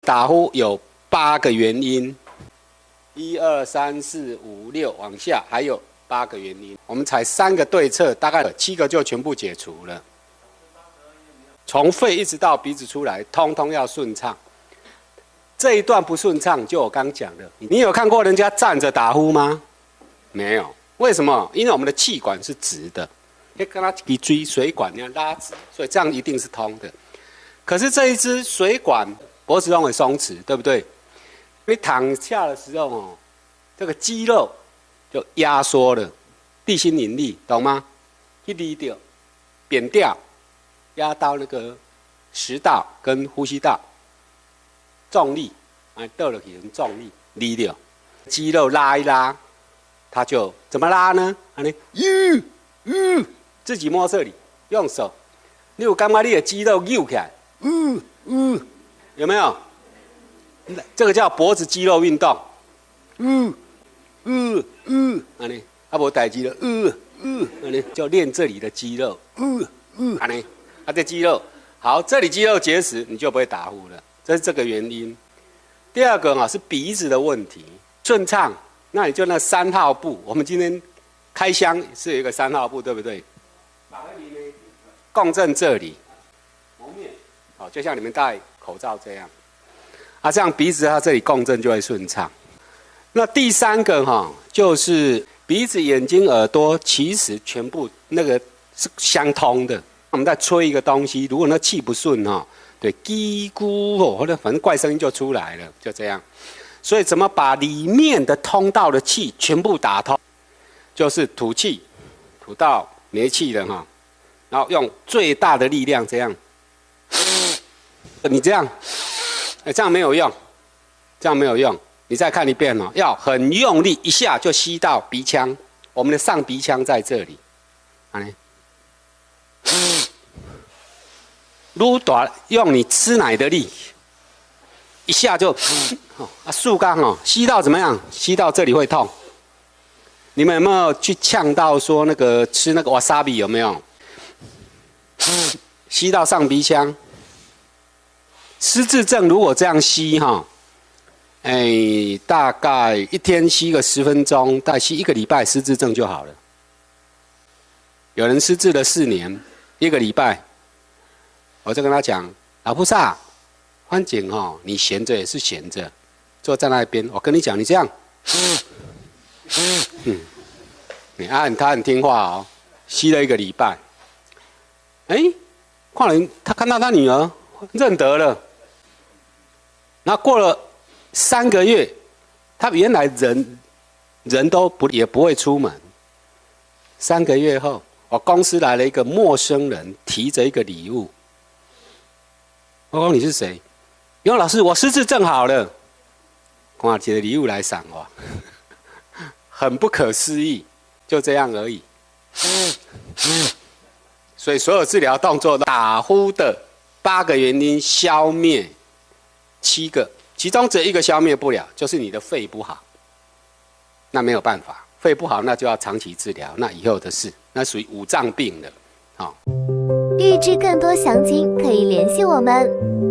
打呼有8个原因，1、2、3、4、5、6往下还有8个原因。我们采3个对策，大概7个就全部解除了。从肺一直到鼻子出来，通通要顺畅。这一段不顺畅，就我刚讲的，你有看过人家站着打呼吗？没有。为什么？因为我们的气管是直的，你跟它脊椎水管你要拉直，所以这样一定是通的。可是这一支水管脖子都会松弛，对不对？你躺下的时候哦，这个肌肉就压缩了，地心引力，懂吗？一离掉，扁掉，压到那个食道跟呼吸道，重力啊，倒了去重力离掉，肌肉拉一拉，它就怎么拉呢？自己摸这里，用手，你有感觉你的肌肉扭起来？有没有？这个叫脖子肌肉运动。安尼，啊无代志了，安尼就练这里的肌肉。安尼，啊这肌肉好，这里肌肉结实，你就不会打呼了，这是这个原因。第二个是鼻子的问题，顺畅，那你就那3号步，我们今天开箱是有一个3号步，对不对？共振这里，好，就像你们戴口罩这样，这样鼻子它这里共振就会顺畅。那第3个就是鼻子、眼睛、耳朵其实全部那个是相通的。我们在吹一个东西，如果那气不顺对，叽咕或者反正怪声音就出来了，就这样。所以怎么把里面的通道的气全部打通？就是吐气，吐到没气了然后用最大的力量这样。你这样，这样没有用，这样没有用。你再看一遍要很用力，一下就吸到鼻腔，我们的上鼻腔在这里。撸短用你吃奶的力，一下就树干吸到怎么样？吸到这里会痛。你们有没有去呛到说那个吃那个 wasabi 有没有？吸到上鼻腔。失智症如果这样吸大概1天吸个10分钟，大概吸1个礼拜，失智症就好了。有人失智了4年，1个礼拜，我就跟他讲，老菩萨，反正你闲着也是闲着，坐在那边，我跟你讲，你这样，他很听话吸了1个礼拜，他看到他女儿认得了。那过了3个月，他原来人都也不会出门。3个月后，我公司来了一个陌生人，提着一个礼物。我说你是谁？因为老师，我失智症好了。拿起了礼物来赏我，很不可思议，就这样而已。所以所有治疗动作，打呼的8个原因消灭7个，其中只有1个消灭不了，就是你的肺不好。那没有办法，肺不好那就要长期治疗，那以后的事，那属于5脏病了。预知更多详情可以联系我们。